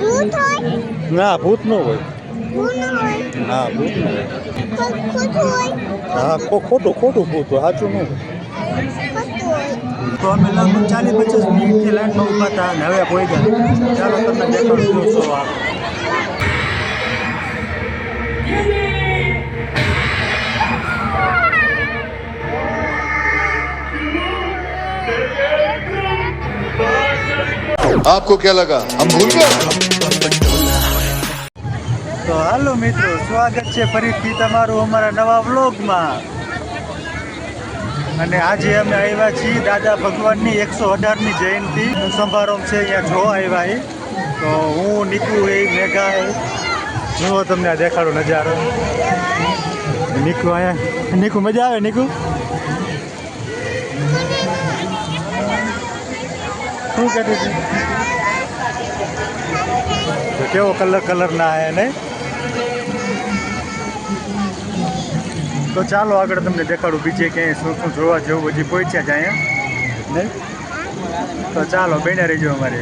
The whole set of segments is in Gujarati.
ભૂત હોય? ના ભૂત ન હોય. ભૂત ન હોય? ના ભૂત ન હોય. ખોટું હોય? હા ખોટું ખોટું ભૂત હોય, સાચું ન હોય. ખોટું હોય. તો અમે લગભગ 40-50 મિનિટથી લાઈનમાં ઊભા હતા અને હવે પહોંચ્યા. ચાલો તમને દેખાડું જોશો આ. आपको क्या लगा हम भूल गए? તો હાલો મિત્રો, સ્વાગત છે ફરીથી તમારું અમારા નવા વ્લોગમાં. અને આજે અમે આવ્યા છીએ દાદા ભગવાનની 118મી જયંતિનો સમારંભ છે, અહીંયા જોવા આવ્યા. તો હું નીકુ મેઘા જુઓ તમને આ દેખાડો નજારો. નીકુ અહીંયા, નીકુ મજા આવે? નીકુ શું કહેતી હતી? કેવો કલર ના હે નહીં? તો ચાલો આગળ તમને દેખાડું બીજે ક્યાંય શું શું જોવા જેવું. હજી પહોંચ્યા જ અહીંયા નહીં. તો ચાલો બેને રહીજો અમારે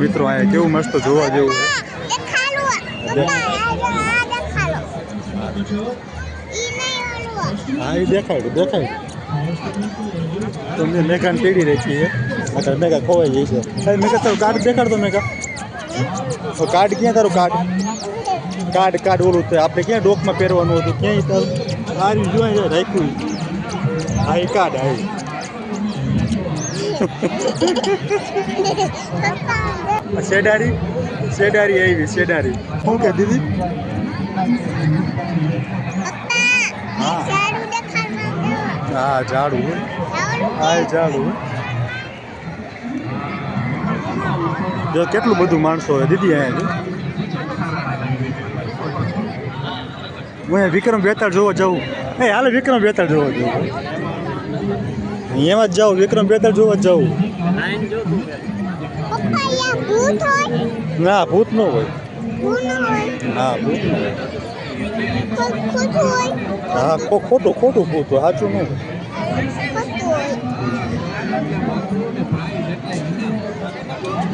મિત્રો. અહીંયા કેવું મસ્ત જોવા જેવું છે. હા એ દેખાય. તો મેં મેઘાને તેડી રહી છીએ. અત્યારે મેઘા ખોવાઈ ગઈ છે. મેઘા તારું કાર્ડ દેખાડતો. મેઘા કાર્ડ ક્યાં? તારું કાર્ડ ઓલું છે આપણે ક્યાં ડોકમાં પહેરવાનું હતું, ક્યાંય તારું સારું જોઈ રાખ્યું. હા એ કાર્ડ આવી. શેડારી આવી. શેડારી શું કે દીદી? હા ઝાડું. હા ઝાડું. જો કેટલું બધું માણસો હોય દીદી અહીંયા. હું અહીંયા વિક્રમ બેતાળ જોવા જાઉં. હાલે વિક્રમ બેતાળ જોવા જાઉં. એમાં જ જાઉં. વિક્રમ બેતાળ જોવા જ જાઉં. ના ભૂત ન હોય. હા ભૂત ન હોય. હા ખોટું ભૂત હોય, સાચું ન હોય.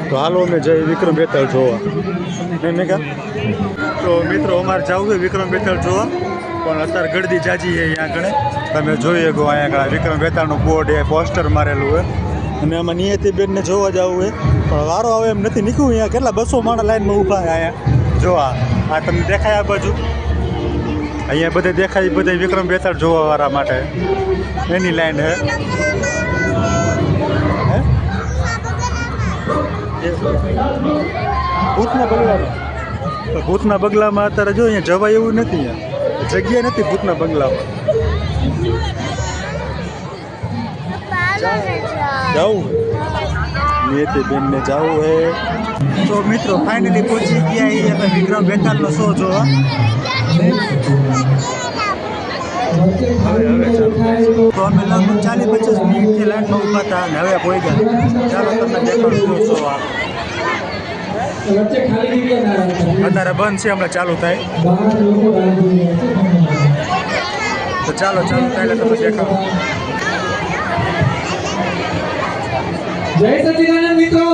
તો હાલો અમે જઈએ વિક્રમ બેતાળ જોવા. મેઘા તો મિત્રો અમારે જવું છે વિક્રમ બેતાળ જોવા, પણ અત્યારે ગળદી જાજી છે અહીંયા આગળ. તમે જોઈ શકો અહીંયા આગળ વિક્રમ બેતાળનું બોર્ડ એ પોસ્ટર મારેલું હોય. અને આમાં નિયતિબેનને જોવા જવું હોય પણ વારો આવે એમ નથી. નીકળ્યું અહીંયા કેટલા 200 માણસ લાઈનમાં ઊભા છે અહીંયા જોવા. આ તમને દેખાય આ બાજુ? અહીંયા બધે દેખાય. બધા વિક્રમ બેતાળ જોવાવાળા માટે એની લાઈન હે. ભૂતના બંગલામાં અત્યારે જો અહીંયા જવાય એવું નથી. અહીંયા જગ્યા નથી ભૂતના બંગલામાં. જવું નિયતિબેનને જવું હે. તો મિત્રો ફાઇનલી પહોંચી ગયા એ આપણે વિક્રમ બેતાળનો શો જોવા. તો અમે લગભગ 40-50 મિનિટથી લાઈનમાં ઊભા હતા અને હવે પહોંચ્યા. ચાલો તમને દેખાડું શો આ. અત્યારે બંધ છે, હમણાં ચાલુ થાય. તો ચાલો ચાલુ થાય એટલે તમે દેખાડો. જય સચિદાનંદ મિત્રો.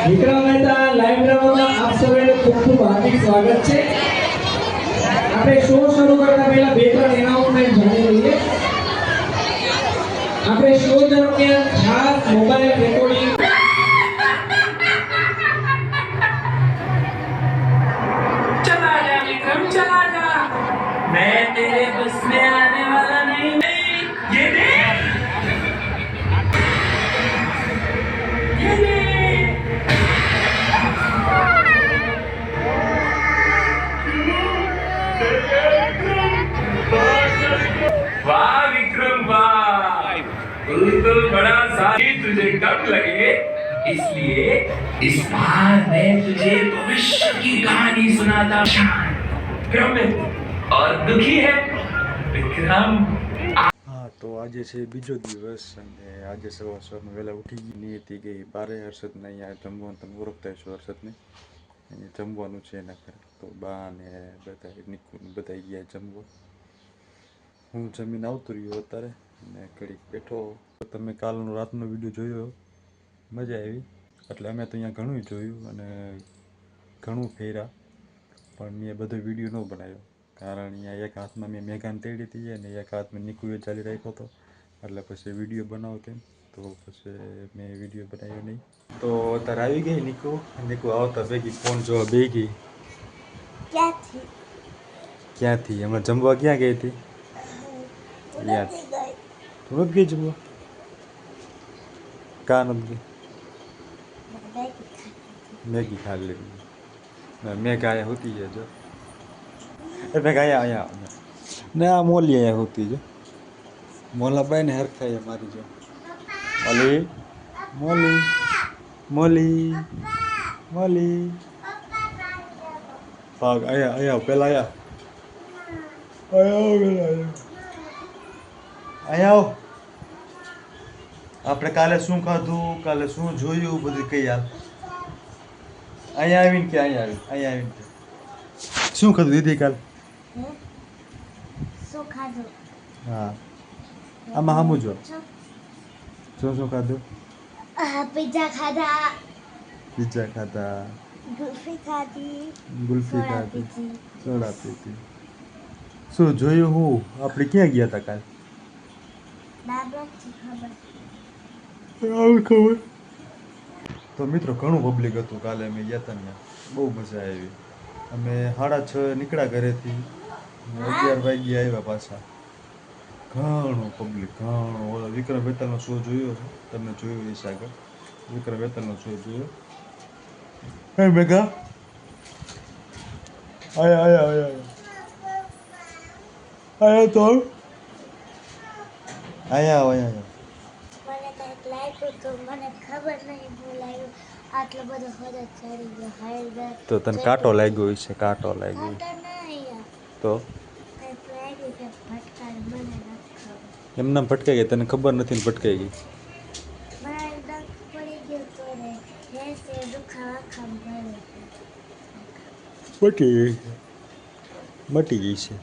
વિક્રમ બેતાળ લાઈવ ડ્રામામાં આપ સૌનું ખૂબ ખૂબ હાર્દિક સ્વાગત છે. આપણે શો શરૂ કરતા પહેલા 2-3 એનાઉન્સમેન્ટ જાણી લઈએ. આપણે શો દરમિયાન ખાસ મોબાઈલ રેકોર્ડિંગ चला जा विक्रम चला जा, मैं तेरे बस में आने वाला नहीं. ये देख, ये देख. वाह विक्रम वाह, तू तो बड़ा साथी, तुझे कब लगे, इसलिए इस बार मैं तुझे भविष्य की कहानी सुनाता. विक्रम और दुखी है विक्रम. હા તો આજે છે બીજો દિવસ અને આજે સવારમાં વહેલા ઉઠી નિયતિ ગઈ બારે. હર્ષદને અહીંયા જમવાનું તમે ઓળખતા હશો. હર્ષદને અહીંયા જમવાનું છે એના ઘરે. તો બા ને બધા નીકુ બધા ગયા જમવા. હું જમીને આવતો રહ્યો અત્યારે અને ઘડીક બેઠો. તમે કાલનો રાતનો વિડીયો જોયો, મજા આવી. એટલે અમે તો અહીંયા ઘણું જોયું અને ઘણું ફેર્યા, પણ મેં બધો વિડીયો ન બનાવ્યો, કારણ અહીંયા એક હાથમાં મેં મેઘાને તેડી હતી અને એક હાથમાં નિકુએ ચાલી રાખ્યો હતો, એટલે પછી વિડીયો બનાવો તેમ તો પછી મેં વિડીયો બનાવ્યો નહીં. તો અત્યારે આવી ગઈ નિકુ આવતા ભેગી ફોન જોવા બે ગઈ. ક્યાંથી હમણાં જમવા ક્યાં ગઈ હતી? ત્યાંથી તું નથી ગઈ જમવા? કાં નથી ગઈ? મેગી ખાઈ લીધી. મેઘ અહીંયા હોતી છે જો, એ મેઘ અહીંયા ને આ મોલી અહીંયા હોતી છે. મોલાબાઈ ને હરખાઈ મારી જો મોલી મોલી મોલી મોલી ભાગ અહીંયા પેલા અહીંયા આવો. આપણે કાલે શું ખાધું, કાલે શું જોયું, બધું કઈ યાર. અહીંયા આવીને કે અહીંયા આવીને કે શું ખાધું દીદી કાલે? હા આમાં સામું જો શું ખાધું? પિઝા ખાધા, ગુલ્ફી ખાધી, સોડા સોડા પીધી. શું જોયું? હું આપણે ક્યાં ગયા હતા કાલે? ખબર. તો મિત્રો ઘણું પબ્લિક હતું કાલે અમે ગયા હતા ને, બહુ મજા આવી. અમે 6:30 નીકળ્યા ઘરેથી, 11 વાગ્યે આવ્યા પાછા. ઘણું પબ્લિક, ઘણું. ઓલો વિક્રમ બેતાલનો શો જોયો છે, તમને જોયો હશે આગળ. વિક્રમ બેતાલનો શો જોયો. હે મેઘા આયા તો આયા. મને ખબર નહીં બોલાયું આટલો બધો હદ ચડી ગયો. હાયર તો તને કાંટો લાગ્યો છે? કાંટો લાગ્યો તો એમને ભટકાઈ ગઈ? તને ખબર નથી ને ભટકાઈ ગઈ? મટી ગઈ છે.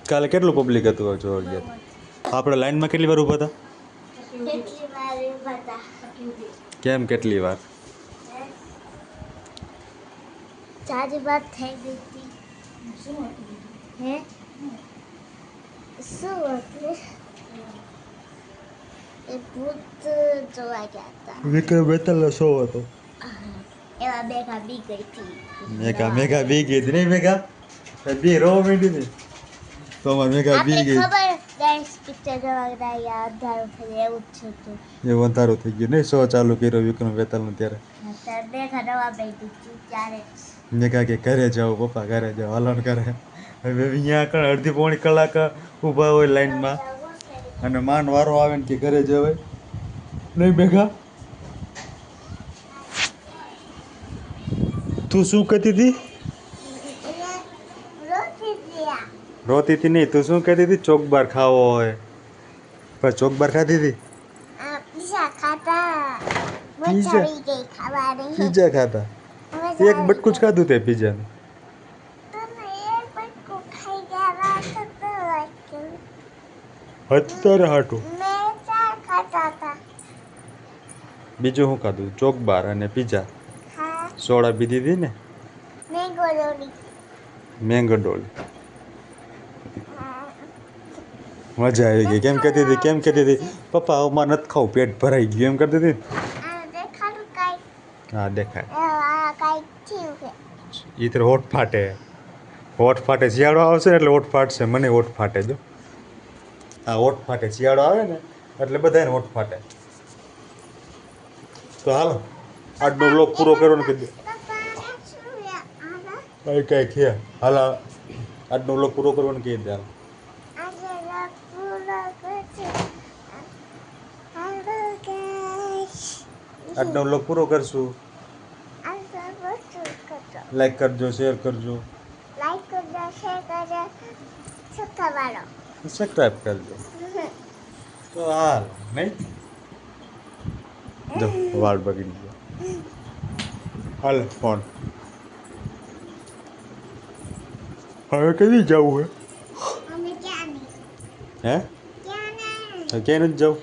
કાલે કેટલું પબ્લિક હતું જોવા ગયા? આપણે લાઈનમાં કેટલી વાર ઊભા હતા? કેમ કેટલી વાર? ચારી વાત થઈ ગઈ હતી. હે શું હતું? એ ભૂત જોવા ગયા હતા. વિક્રમ બેતાલનો શો હતો. એવા મેઘા બી ગઈ હતી. મેઘા બી ગઈ હતી નહીં? મેઘા બી રોવા માંડી હતી તો અમારે મેઘા બી ગઈ. ખબર ડાન્સ પિક્ચર જોવા ગયા, અંધારું થઈ એવું જ હતું. એવું અંધારું થઈ ગયું નહીં? શો ચાલુ કર્યો વિક્રમ બેતાલનો ત્યારે મેઘા નવા બેઠી હતી ત્યારે મેઘા કે ઘરે જાઓ પપ્પા, ઘરે જાઓ, હાલો કરે. હવે અહીંયા કણ અડધી પોણી કલાક ઊભા હોય લાઈનમાં અને માન વારો આવે ને કે ઘરે જવાય નહીં. મેઘા તું શું કહેતી હતી? રોતી હતી નહીં? તું શું કહેતી હતી? ચોકબાર ખાવો હોય પણ ચોકબાર ખાધી હતી? પીઝા ખાતા. પીઝા ખાતા? એક બટકું જ ખાધું તે પીઝાનું? અત્યારે હાટું બીજું શું ખાધું? ચોકબાર અને પીઝા. સોડા પીધી હતી ને? મેંગો ડોલી. મજા આવી ગઈ. કેમ કહેતી હતી? કેમ કહેતી હતી? પપ્પા હવે મારે નથી ખાવું, પેટ ભરાઈ ગયું એમ કરતી હતી. હા દેખાય. એ તો હોઠ ફાટે. હોઠ ફાટે. શિયાળો આવશે ને એટલે હોઠ ફાટશે. મને હોઠ ફાટે જો. હા હોઠ ફાટે. શિયાળો આવે ને એટલે બધાને હોઠ ફાટે. તો હાલો આજનો વ્લોગ પૂરો કરવાનો કીધું. કઈ ખે હાલ આજનો વ્લોગ પૂરો કરવાનો કહી દે. આજનો વ્લોગ પૂરો કરશું. લાઈક કરજો, શેર કરજો, સબસ્ક્રાઈબ કરજો. તો હાલ નહીં જો વાળ બગડી ગયો. હાલ ફોન હવે કદી જવું હે? હે ક્યાં નથી જવું?